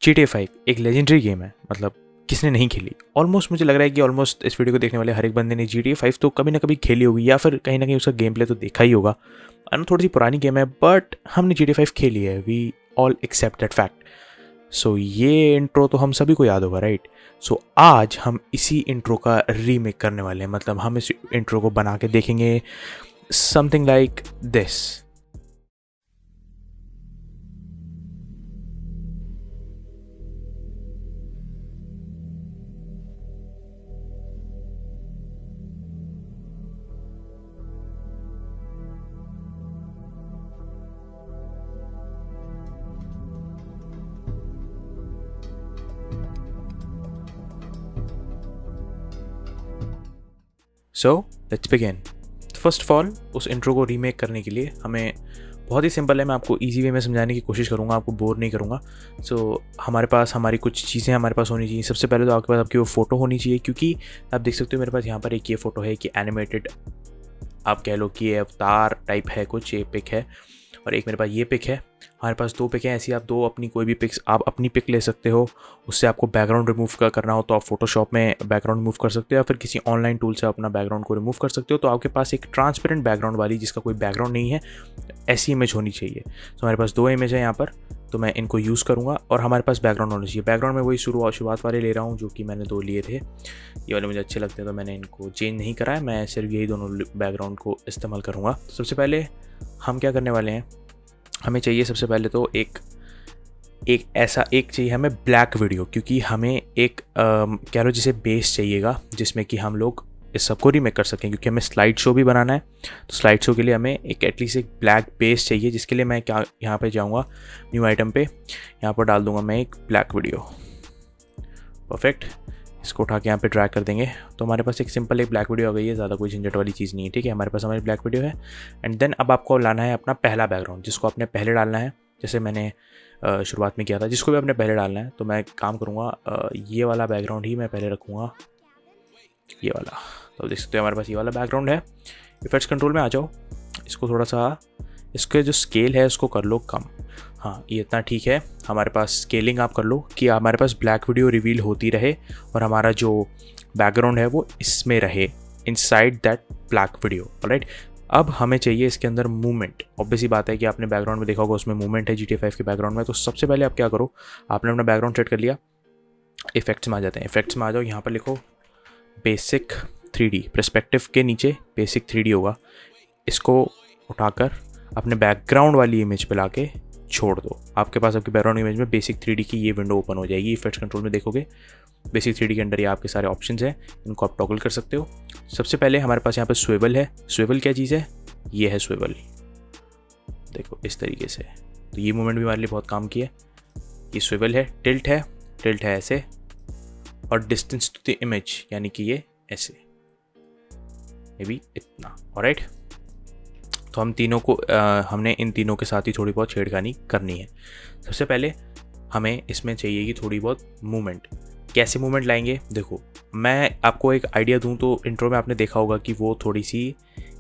GTA 5 एक legendary game है, मतलब किसने नहीं खेली। ऑलमोस्ट मुझे लग रहा है कि ऑलमोस्ट इस वीडियो को देखने वाले हर एक बंदे ने GTA 5 तो कभी ना कभी खेली होगी, या फिर कहीं ना कहीं उसका गेम प्ले तो देखा ही होगा। और थोड़ी सी पुरानी गेम है, बट हमने GTA 5 खेली है, we all accept that fact. So ये इंट्रो तो हम सभी को याद होगा, राइट। सो आज हम इसी इंट्रो का रीमेक करने वाले हैं, मतलब हम इस इंट्रो को बना के देखेंगे something like this. So let's begin. First of all, उस इंट्रो को रीमेक करने के लिए हमें बहुत ही सिंपल है, मैं आपको इजी वे में समझाने की कोशिश करूँगा, आपको बोर नहीं करूँगा। सो हमारे पास हमारी कुछ चीज़ें हमारे पास होनी चाहिए। सबसे पहले तो आपके पास आपकी वो फ़ोटो होनी चाहिए, क्योंकि आप देख सकते हो मेरे पास यहाँ पर एक ये फ़ोटो है कि एनिमेटेड, आप कह लो कि ये अवतार टाइप है, कुछ ये पिक है, और एक मेरे पास ये पिक है। हमारे पास दो पिक हैं ऐसी, आप दो अपनी कोई भी पिक्स, आप अपनी पिक ले सकते हो। उससे आपको बैकग्राउंड रिमूव करना हो तो आप फोटोशॉप में बैकग्राउंड रिमूव कर सकते हो, या फिर किसी ऑनलाइन टूल से अपना बैकग्राउंड को रिमूव कर सकते हो। तो आपके पास एक ट्रांसपेरेंट बैकग्राउंड वाली, जिसका कोई बैकग्राउंड नहीं है, ऐसी इमेज होनी चाहिए। तो हमारे पास दो इमेज है यहाँ पर, तो मैं इनको यूज़ करूँगा। और हमारे पास बैकग्राउंड होना चाहिए। बैकग्राउंड में वही शुरुआत वाले ले रहा हूँ, जो कि मैंने दो लिए थे। ये वाले मुझे अच्छे लगते हैं, तो मैंने इनको चेंज नहीं करा है, मैं सिर्फ यही दोनों बैकग्राउंड को इस्तेमाल करूँगा। तो सबसे पहले हम क्या करने वाले हैं, हमें चाहिए सबसे पहले तो एक ऐसा एक चाहिए हमें ब्लैक वीडियो, क्योंकि हमें एक कह लो जिसे बेस चाहिएगा, जिसमें कि हम लोग इस सबको रीमेक कर सकें, क्योंकि हमें स्लाइड शो भी बनाना है। तो स्लाइड शो के लिए हमें एक एटलीस्ट एक ब्लैक बेस चाहिए, जिसके लिए मैं क्या यहाँ पे जाऊँगा, न्यू आइटम पे, यहाँ पर डाल दूँगा मैं एक ब्लैक वीडियो। परफेक्ट। इसको उठा के यहाँ पे ड्रैग कर देंगे, तो हमारे पास एक सिंपल एक ब्लैक वीडियो आ गई है। ज़्यादा कोई झंझट वाली चीज़ नहीं है, ठीक है। हमारे पास हमारी ब्लैक वीडियो है। एंड देन अब आपको लाना है अपना पहला बैकग्राउंड, जिसको आपने पहले डालना है, जैसे मैंने शुरुआत में किया था। जिसको भी आपने पहले डालना है, तो मैं काम करूँगा, ये वाला बैकग्राउंड ही मैं पहले रखूँगा, ये वाला। तो देख सकते हो हमारे पास ये वाला बैकग्राउंड है। इफेक्ट्स कंट्रोल में आ जाओ, इसको थोड़ा सा, इसके जो स्केल है उसको कर लो कम। हाँ, ये इतना ठीक है। हमारे पास स्केलिंग आप कर लो कि हमारे पास ब्लैक वीडियो रिवील होती रहे और हमारा जो बैकग्राउंड है वो इसमें रहे, inside that black video. Alright. अब हमें चाहिए इसके अंदर मूवमेंट। ऑब्वियसली बात है कि आपने बैकग्राउंड में देखा होगा, उसमें मूवमेंट है GTA 5 के बैकग्राउंड में। तो सबसे पहले आप क्या करो, आपने अपना बैकग्राउंड सेट कर लिया, इफेक्ट्स में आ जाते हैं। इफेक्ट्स में आ जाओ, यहाँ पर लिखो बेसिक 3D। पर्सपेक्टिव के नीचे बेसिक 3D होगा, इसको उठाकर अपने बैकग्राउंड वाली इमेज पे लाके छोड़ दो। आपके पास आपके बैकग्राउंड इमेज में बेसिक 3D की ये विंडो ओपन हो जाएगी। इफेक्ट्स कंट्रोल में देखोगे बेसिक 3D के अंदर ये आपके सारे ऑप्शंस हैं, इनको आप टॉगल कर सकते हो। सबसे पहले हमारे पास यहाँ पे स्विवल है। स्विवल क्या चीज़ है, ये है स्विवल, देखो इस तरीके से। तो ये मूवमेंट भी हमारे लिए बहुत काम की है। ये स्विवल है। टिल्ट है ऐसे, और डिस्टेंस टू द इमेज यानी कि ये ऐसे, मे बी इतना। ऑलराइट। तो हम तीनों को हमने इन तीनों के साथ ही थोड़ी बहुत छेड़खानी करनी है। सबसे पहले हमें इसमें चाहिए कि थोड़ी बहुत मूवमेंट। कैसे मूवमेंट लाएंगे, देखो मैं आपको एक आइडिया दूं तो इंट्रो में आपने देखा होगा कि वो थोड़ी सी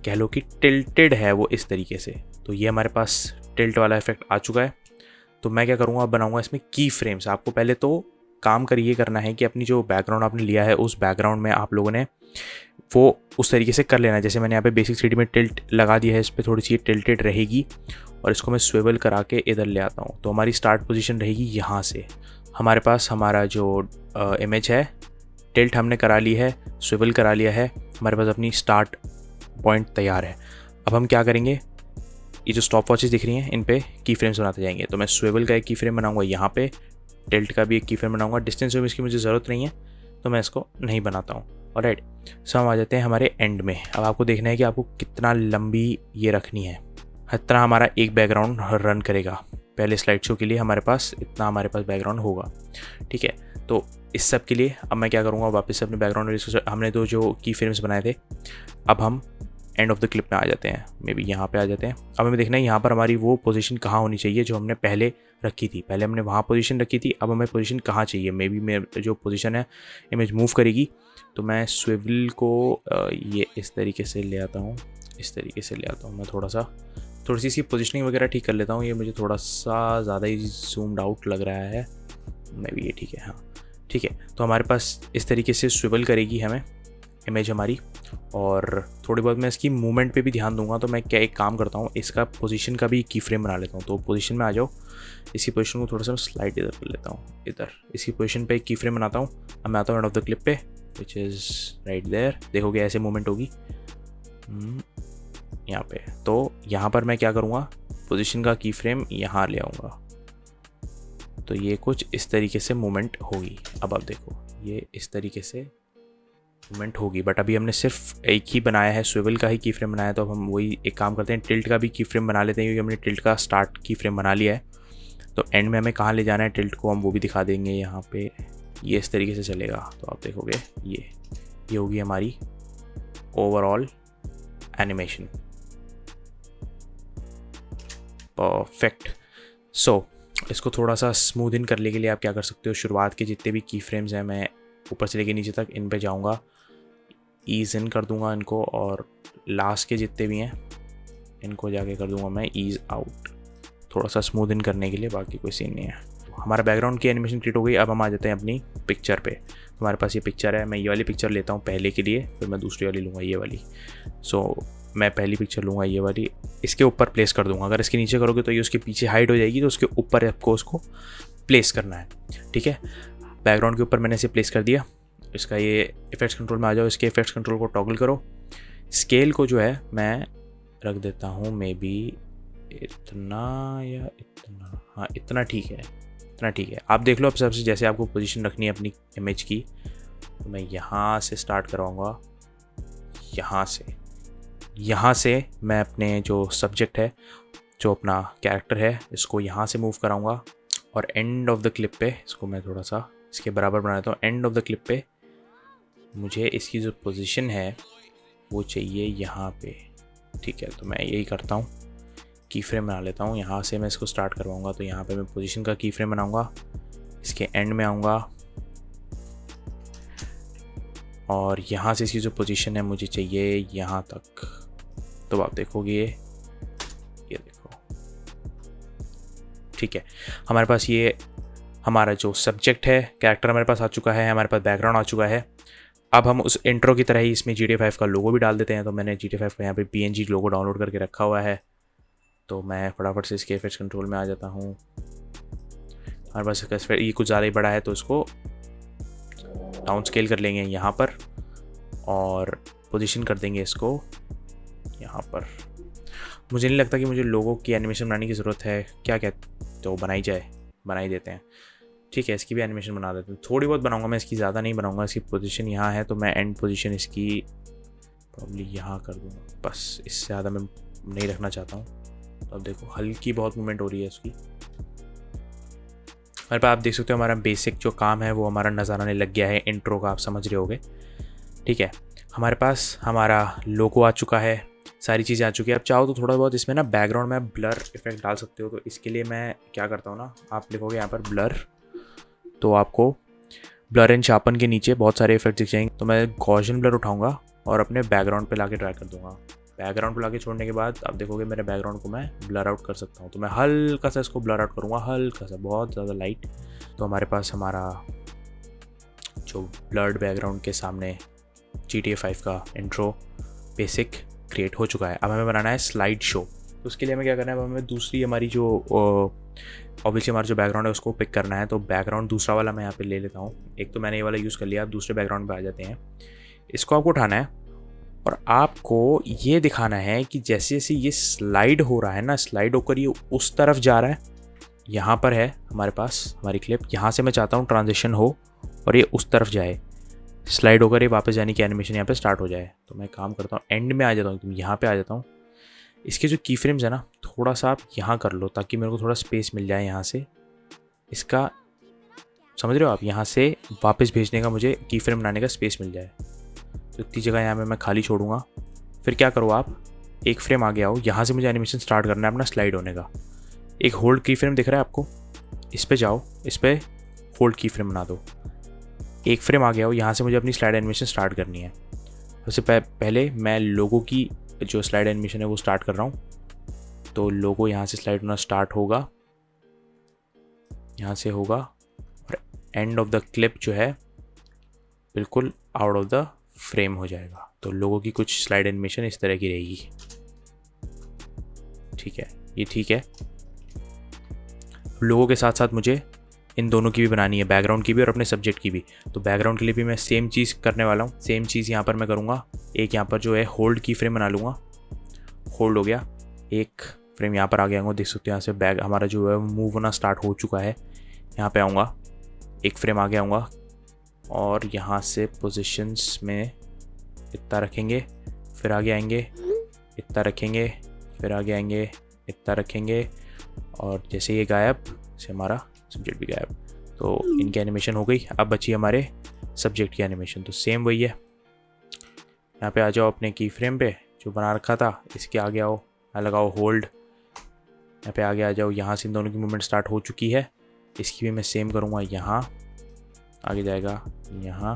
कह लो कि टिल्टेड है, वो इस तरीके से। तो ये हमारे पास टिल्ट वाला इफेक्ट आ चुका है। तो मैं क्या करूँगा, बनाऊँगा इसमें की फ्रेम्स। आपको पहले तो काम करिए करना है कि अपनी जो बैकग्राउंड आपने लिया है, उस बैकग्राउंड में आप लोगों ने वो उस तरीके से कर लेना है। जैसे मैंने यहाँ पे बेसिक 3D में टिल्ट लगा दिया है, इस पर थोड़ी सी टिल्टेड रहेगी, और इसको मैं स्विवल करा के इधर ले आता हूँ। तो हमारी स्टार्ट पोजीशन रहेगी यहाँ से। हमारे पास हमारा जो इमेज है, टिल्ट हमने करा ली है, स्विवल करा लिया है, हमारे पास अपनी स्टार्ट पॉइंट तैयार है। अब हम क्या करेंगे, ये जो स्टॉप वॉचेस दिख रही हैं, इन पे की फ्रेम्स बनाते जाएंगे। तो मैं स्विवल का एक की फ्रेम बनाऊँगा यहाँ पे, टिल्ट का भी एक की फ्रेम बनाऊँगा। डिस्टेंस में इसकी मुझे ज़रूरत नहीं है, तो मैं इसको नहीं बनाता हूँ। ऑलराइट। सो हम आ जाते हैं हमारे एंड में। अब आपको देखना है कि आपको कितना लंबी ये रखनी है। इतना हमारा एक बैकग्राउंड रन करेगा। पहले स्लाइड शो के लिए हमारे पास इतना हमारे पास बैकग्राउंड होगा, ठीक है। तो इस सब के लिए अब मैं क्या करूँगा, वापस से अपने बैकग्राउंड, हमने तो जो की फ्रेम्स बनाए थे, अब हम एंड ऑफ द क्लिप में आ जाते हैं, मे बी यहाँ पे आ जाते हैं। अब हमें देखना है यहाँ पर हमारी वो पोजीशन कहाँ होनी चाहिए जो हमने पहले रखी थी। पहले हमने वहाँ पोजीशन रखी थी, अब हमें पोजीशन कहाँ चाहिए। मे बी मेरे जो पोजीशन है इमेज मूव करेगी, तो मैं स्विवल को ये इस तरीके से ले आता हूँ, इस तरीके से ले आता हूँ। मैं थोड़ी सी इसकी पोजीशनिंग वगैरह ठीक कर लेता हूँ। ये मुझे थोड़ा सा ज़्यादा ही जूम्ड आउट लग रहा है, मैं भी ये ठीक है, हाँ ठीक है। तो हमारे पास इस तरीके से स्विवल करेगी हमें इमेज हमारी, और थोड़ी बहुत मैं इसकी मूवमेंट पे भी ध्यान दूंगा। तो मैं क्या एक काम करता हूँ, इसका पोजीशन का भी की फ्रेम बना लेता हूँ। तो पोजीशन में आ जाओ, इसकी पोजीशन को थोड़ा सा स्लाइड इधर कर लेता हूँ, इधर इसकी पोजीशन पे एक की फ्रेम बनाता हूँ। अब मैं आता हूँ एंड ऑफ द क्लिप पे, विच इज़ राइट देयर। देखोगे ऐसे मूवमेंट होगी यहाँ पे। तो यहाँ पर मैं क्या करूँगा, पोजीशन का की फ्रेम यहाँ ले आऊँगा, तो ये कुछ इस तरीके से मूवमेंट होगी। अब आप देखो ये इस तरीके से मूवमेंट होगी, बट अभी हमने सिर्फ एक ही बनाया है, स्विवल का ही की फ्रेम बनाया। तो अब हम वही एक काम करते हैं, टिल्ट का भी की फ्रेम बना लेते हैं, क्योंकि हमने टिल्ट का स्टार्ट की फ्रेम बना लिया है। तो एंड में हमें कहाँ ले जाना है टिल्ट को, हम वो भी दिखा देंगे यहाँ पे। ये इस तरीके से चलेगा, तो आप देखोगे ये होगी हमारी ओवरऑल एनिमेशन। परफेक्ट। सो इसको थोड़ा सा स्मूथ इन करने के लिए आप क्या कर सकते हो, शुरुआत के जितने भी की फ्रेम्स हैं मैं ऊपर से लेके नीचे तक इन पे जाऊंगा, ईज़ इन कर दूंगा इनको, और लास्ट के जितने भी हैं इनको जाके कर दूंगा मैं ईज़ आउट, थोड़ा सा स्मूथ इन करने के लिए। बाकी कोई सीन नहीं है। हमारा बैकग्राउंड की एनिमेशन क्रिएट हो गई। अब हम आ जाते हैं अपनी पिक्चर पे। हमारे पास ये पिक्चर है, मैं ये वाली पिक्चर लेता हूँ पहले के लिए, फिर मैं दूसरी वाली लूँगा, ये वाली। सो मैं पहली पिक्चर लूँगा ये वाली, इसके ऊपर प्लेस कर दूँगा। अगर इसके नीचे करोगे तो ये उसके पीछे हाइड हो जाएगी, तो उसके ऊपर आपको उसको प्लेस करना है, ठीक है। बैकग्राउंड के ऊपर मैंने इसे प्लेस कर दिया। इसका ये इफेक्ट्स कंट्रोल में आ जाओ, इसके इफेक्ट्स कंट्रोल को टॉगल करो। स्केल को जो है मैं रख देता हूँ मे बी इतना या इतना, हाँ इतना ठीक है, इतना ठीक है। आप देख लो अब सबसे जैसे आपको पोजीशन रखनी है अपनी इमेज की। तो मैं यहाँ से स्टार्ट करवाऊँगा, यहाँ से मैं अपने जो सब्जेक्ट है, जो अपना कैरेक्टर है, इसको यहाँ से मूव कराऊँगा, और एंड ऑफ द क्लिप पे इसको मैं थोड़ा सा इसके बराबर बना देता हूँ। एंड ऑफ द क्लिप पे मुझे इसकी जो पोजीशन है वो चाहिए यहाँ पे, ठीक है। तो मैं यही करता हूँ, की फ्रेम बना लेता हूँ। यहाँ से मैं इसको स्टार्ट करवाऊँगा, तो यहाँ पे मैं पोजीशन का की फ्रेम बनाऊँगा, इसके एंड में आऊँगा, और यहाँ से इसकी जो पोजीशन है मुझे चाहिए यहाँ तक। तो आप देखोगे ये देखो, ठीक है। हमारे पास ये हमारा जो सब्जेक्ट है, कैरेक्टर हमारे पास आ चुका है, हमारे पास बैकग्राउंड आ चुका है। अब हम उस इंट्रो की तरह ही इसमें GTA 5 का लोगो भी डाल देते हैं। तो मैंने GTA 5 का यहाँ पे PNG लोगो डाउनलोड करके रखा हुआ है। तो मैं फटाफट से इसके इफेक्ट्स कंट्रोल में आ जाता हूँ। हमारे पास ये कुछ ज़्यादा ही बड़ा है, तो इसको डाउन स्केल कर लेंगे यहाँ पर, और पोजीशन कर देंगे इसको यहाँ पर। मुझे नहीं लगता कि मुझे लोगों की एनिमेशन बनाने की ज़रूरत है, क्या कहते तो बना ही देते हैं, ठीक है। इसकी भी एनिमेशन बना देते हैं, थोड़ी बहुत बनाऊंगा मैं, इसकी ज़्यादा नहीं बनाऊंगा। इसकी पोजीशन यहाँ है, तो मैं एंड पोजीशन इसकी प्रॉब्ली यहाँ कर दूँगा, बस इससे ज़्यादा मैं नहीं रखना चाहता हूँ। तो अब देखो हल्की बहुत मूवमेंट हो रही है इसकी। हमारे पास आप देख सकते हो हमारा बेसिक जो काम है वो हमारा नज़र आने लग गया है, इंट्रो का, आप समझ रहे होगे, ठीक है। हमारे पास हमारा लोगो आ चुका है, सारी चीज़ें आ चुकी है। अब चाहो तो थोड़ा बहुत इसमें ना बैकग्राउंड में ब्लर इफेक्ट डाल सकते हो। तो इसके लिए मैं क्या करता हूँ ना, आप लिखोगे यहाँ पर ब्लर, तो आपको ब्लर एंड शार्पन के नीचे बहुत सारे इफेक्ट दिख जाएंगे। तो मैं गॉसियन ब्लर उठाऊंगा और अपने बैकग्राउंड पे लाके ड्रैग कर दूंगा। बैकग्राउंड पे लाके छोड़ने के बाद आप देखोगे मेरे बैकग्राउंड को मैं ब्लर आउट कर सकता हूँ। तो मैं हल्का सा इसको ब्लर आउट करूँगा, हल्का सा, बहुत ज़्यादा लाइट। तो हमारे पास हमारा जो ब्लर्ड बैकग्राउंड के सामने GTA 5 का इंट्रो बेसिक क्रिएट हो चुका है। अब हमें बनाना है स्लाइड शो। तो उसके लिए हमें क्या करना है, हमें दूसरी हमारी जो ऑब्वियसली हमारा जो बैकग्राउंड है उसको पिक करना है। तो बैकग्राउंड दूसरा वाला मैं यहाँ पे ले लेता हूँ। एक तो मैंने ये वाला यूज़ कर लिया, आप दूसरे बैकग्राउंड पे आ जाते हैं। इसको आपको उठाना है और आपको ये दिखाना है कि जैसे जैसे ये स्लाइड हो रहा है ना, स्लाइड होकर ये उस तरफ जा रहा है। यहाँ पर है हमारे पास हमारी क्लिप, यहाँ से मैं चाहता हूँ ट्रांजिशन हो और ये उस तरफ जाए, स्लाइड होकर ये वापस जाने की एनिमेशन यहाँ पे स्टार्ट हो जाए। तो मैं काम करता हूँ, एंड में आ जाता हूँ, यहाँ पे आ जाता हूँ। इसके जो की फ्रेम्स है ना, थोड़ा सा आप यहाँ कर लो ताकि मेरे को थोड़ा स्पेस मिल जाए यहाँ से। इसका समझ रहे हो आप, यहाँ से वापस भेजने का मुझे की फ्रेम बनाने का स्पेस मिल जाए। तो इतनी जगह यहाँ पे मैं खाली छोड़ूंगा। फिर क्या करो, आप एक फ्रेम आगे आओ, यहाँ से मुझे एनिमेशन स्टार्ट करना है अपना स्लाइड होने का। एक होल्ड की फ्रेम दिख रहा है आपको, इस पर जाओ, इस पर होल्ड की फ्रेम बना दो। एक फ्रेम आ गया हो, यहाँ से मुझे अपनी स्लाइड एनिमेशन स्टार्ट करनी है। सबसे पहले मैं लोगो की जो स्लाइड एनिमेशन है वो स्टार्ट कर रहा हूँ। तो लोगो यहाँ से स्लाइड होना स्टार्ट होगा, यहाँ से होगा और एंड ऑफ द क्लिप जो है बिल्कुल आउट ऑफ द फ्रेम हो जाएगा। तो लोगों की कुछ स्लाइड एनिमेशन इस तरह की रहेगी। ठीक है, ये ठीक है। लोगों के साथ साथ मुझे इन दोनों की भी बनानी है, बैकग्राउंड की भी और अपने सब्जेक्ट की भी। तो बैकग्राउंड के लिए भी मैं सेम चीज़ करने वाला हूँ। सेम चीज़ यहाँ पर मैं करूँगा। एक यहाँ पर जो है होल्ड की फ्रेम बना लूँगा। होल्ड हो गया, एक फ्रेम यहाँ पर आ गया, देख सकते हो यहाँ से बैग हमारा जो है मूव होना स्टार्ट हो चुका है। यहाँ पे आऊँगा, एक फ्रेम आगे आऊँगा और यहाँ से पोजीशंस में इतना रखेंगे, फिर आगे आएंगे, इतना रखेंगे, फिर आगे आएंगे, इतना रखेंगे, और जैसे ये गायब से हमारा सब्जेक्ट भी गायब। तो इनकी एनिमेशन हो गई। अब बची हमारे सब्जेक्ट की एनिमेशन। तो सेम वही है, यहाँ पे आ जाओ अपने की फ्रेम पे जो बना रखा था, इसके आगे आओ, लगाओ होल्ड, यहाँ पे आगे आ जाओ। यहाँ से इन दोनों की मूवमेंट स्टार्ट हो चुकी है। इसकी भी मैं सेम करूँगा, यहाँ आगे जाएगा, यहाँ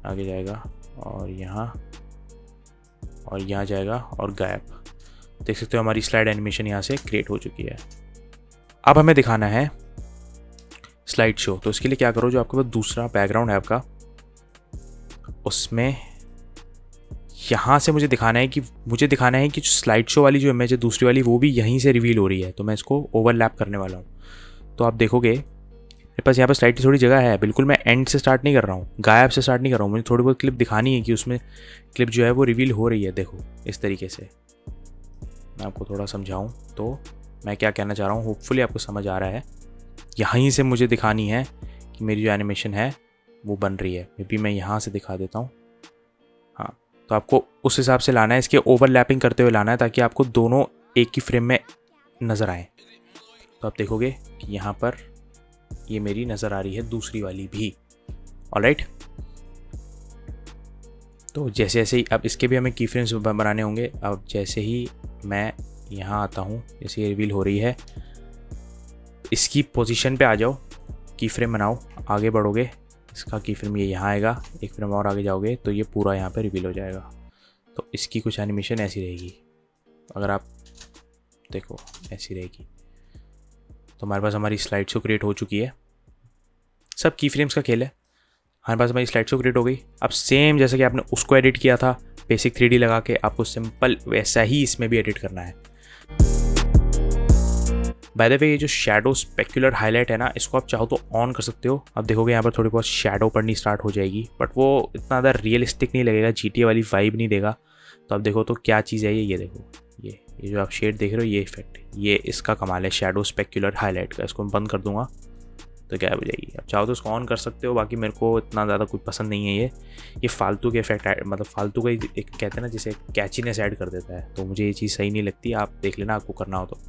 आगे जाएगा, और यहाँ जाएगा और गायब। देख सकते हो हमारी स्लाइड एनिमेशन यहाँ से क्रिएट हो चुकी है। अब हमें दिखाना है स्लाइड शो। तो इसके लिए क्या करो, जो आपके पास दूसरा बैकग्राउंड है आपका, उसमें यहाँ से मुझे दिखाना है कि जो स्लाइड शो वाली जो इमेज है दूसरी वाली, वो भी यहीं से रिवील हो रही है। तो मैं इसको ओवरलैप करने वाला हूँ। तो आप देखोगे मेरे पास यहाँ पर स्लाइड की थोड़ी जगह है। बिल्कुल मैं एंड से स्टार्ट नहीं कर रहा हूँ, गायब से स्टार्ट नहीं कर रहा हूँ। मुझे थोड़ी बहुत क्लिप दिखानी है कि उसमें क्लिप जो है वो रिवील हो रही है। देखो इस तरीके से मैं आपको थोड़ा समझाऊँ तो मैं क्या कहना चाह रहा हूँ, होपफुली आपको समझ आ रहा है। यहीं से मुझे दिखानी है कि मेरी जो एनिमेशन है वो बन रही है। मे बी मैं यहाँ से दिखा देता हूँ। हाँ, तो आपको उस हिसाब से लाना है, इसके ओवरलैपिंग करते हुए लाना है ताकि आपको दोनों एक ही फ्रेम में नज़र आए। तो आप देखोगे कि यहाँ पर ये मेरी नज़र आ रही है, दूसरी वाली भी। ऑलराइट, तो जैसे जैसे ही अब इसके भी हमें की फ्रेम्स बनाने होंगे। अब जैसे ही मैं यहाँ आता हूँ, जैसे ये रिवील हो रही है, इसकी पोजीशन पे आ जाओ, की फ्रेम बनाओ, आगे बढ़ोगे, इसका की फ्रेम ये यहाँ आएगा, एक फ्रेम और आगे जाओगे तो ये पूरा यहाँ पे रिवील हो जाएगा। तो इसकी कुछ एनिमेशन ऐसी रहेगी, अगर आप देखो ऐसी रहेगी। तो हमारे पास हमारी स्लाइड शो क्रिएट हो चुकी है। सब की फ्रेम्स का खेल है। हमारे पास हमारी स्लाइड शो क्रिएट हो गई। अब सेम जैसे कि आपने उसको एडिट किया था बेसिक 3D लगा के, आपको सिंपल वैसा ही इसमें भी एडिट करना है। बाय द वे, ये जो शैडो स्पेक्युलर हाईलाइट है ना, इसको आप चाहो तो ऑन कर सकते हो। अब देखोगे यहाँ पर थोड़ी बहुत शैडो पड़नी स्टार्ट हो जाएगी, बट वो इतना ज़्यादा रियलिस्टिक नहीं लगेगा, GTA वाली वाइब नहीं देगा। तो अब देखो तो क्या चीज़ है ये देखो, ये जो आप शेड देख रहे हो, ये इफेक्ट, ये इसका कमाल है शैडो स्पेक्युलर हाईलाइट का। इसको मैं बंद कर दूंगा तो क्या हो जाएगी। अब चाहो तो इसको ऑन कर सकते हो, बाकी मेरे को इतना ज़्यादा कुछ पसंद नहीं है। ये फालतू के इफेक्ट, मतलब फालतू का एक कहते हैं ना जिसे कैचीनेस ऐड कर देता है। तो मुझे ये चीज़ सही नहीं लगती। आप देख लेना आपको करना हो तो।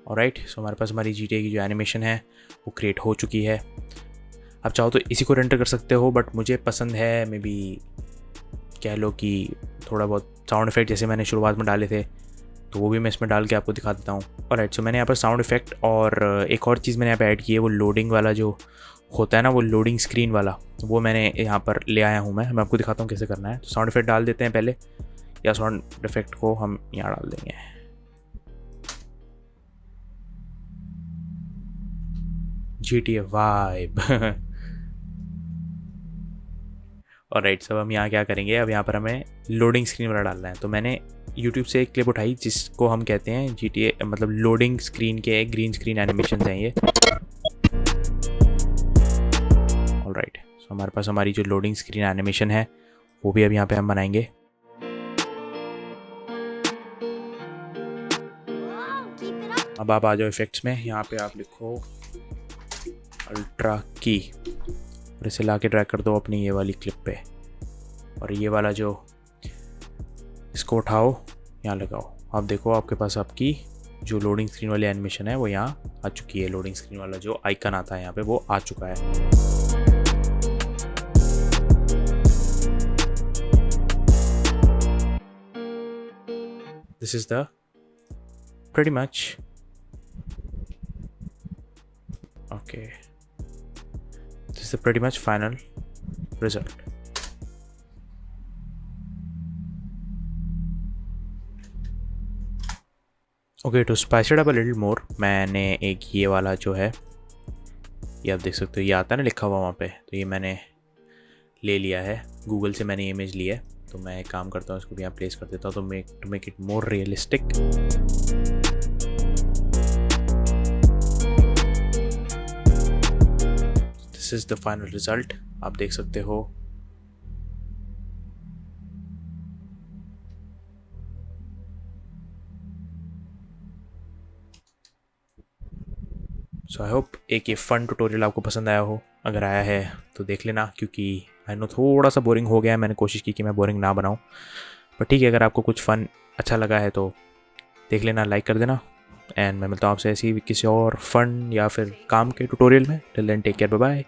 ऑलराइट, सो हमारे पास हमारी GTA की जो एनिमेशन है वो क्रिएट हो चुकी है। अब चाहो तो इसी को रेंडर कर सकते हो, बट मुझे पसंद है मे बी कह लो कि थोड़ा बहुत साउंड इफेक्ट जैसे मैंने शुरुआत में डाले थे, तो वो भी मैं इसमें डाल के आपको दिखा देता हूँ। ऑलराइट, सो मैंने यहाँ पर साउंड इफेक्ट और एक और चीज़ मैंने यहाँ पर ऐड की है, वो लोडिंग वाला जो होता है ना, वो लोडिंग स्क्रीन वाला, वो मैंने यहाँ पर ले आया हूँ। मैं आपको दिखाता हूँ कैसे करना है। तो साउंड इफेक्ट डाल देते हैं पहले, या साउंड इफेक्ट को हम यहाँ डाल देंगे। GTA vibe. ऑलराइट, सब हम यहाँ क्या करेंगे, अब यहाँ पर हमें लोडिंग स्क्रीन वाला डालना है। तो मैंने YouTube से एक क्लिप उठाई जिसको हम कहते हैं GTA, मतलब लोडिंग स्क्रीन के ग्रीन स्क्रीन एनिमेशन हैं ये। ऑलराइट, सो हमारे पास हमारी जो लोडिंग स्क्रीन एनिमेशन है वो भी अब यहाँ पे हम बनाएंगे। अब आप आ जाओ इफेक्ट्स में, यहाँ पे आप लिखो अल्ट्रा की और इसे ला के ड्रैग कर दो अपनी ये वाली क्लिप पे, और ये वाला जो इसको उठाओ यहाँ लगाओ। आप देखो आपके पास आपकी जो लोडिंग स्क्रीन वाली एनिमेशन है वो यहाँ आ चुकी है। लोडिंग स्क्रीन वाला जो आइकन आता है यहाँ पे वो आ चुका है। This is the pretty much okay, this is the pretty much final result. Okay, to spice it up a little more, मैंने एक ये वाला जो है, ये आप देख सकते हो, ये आता है ना लिखा हुआ वहाँ पे, तो ये मैंने ले लिया है, गूगल से मैंने इमेज ली है। तो मैं एक काम करता हूँ, इसको भी यहाँ प्लेस कर देता हूँ, to make it more realistic. This is the final result, आप देख सकते हो। सो आई होप एक ये फ़न ट्यूटोरियल आपको पसंद आया हो। अगर आया है तो देख लेना, क्योंकि आई नो थोड़ा सा बोरिंग हो गया है, मैंने कोशिश की कि मैं बोरिंग ना बनाऊँ, पर ठीक है, अगर आपको कुछ फ़न अच्छा लगा है तो देख लेना, लाइक कर देना। एंड मैं मिलता हूँ आपसे ऐसी किसी और फन या फिर काम के ट्यूटोरियल में। Till then take care, bye bye.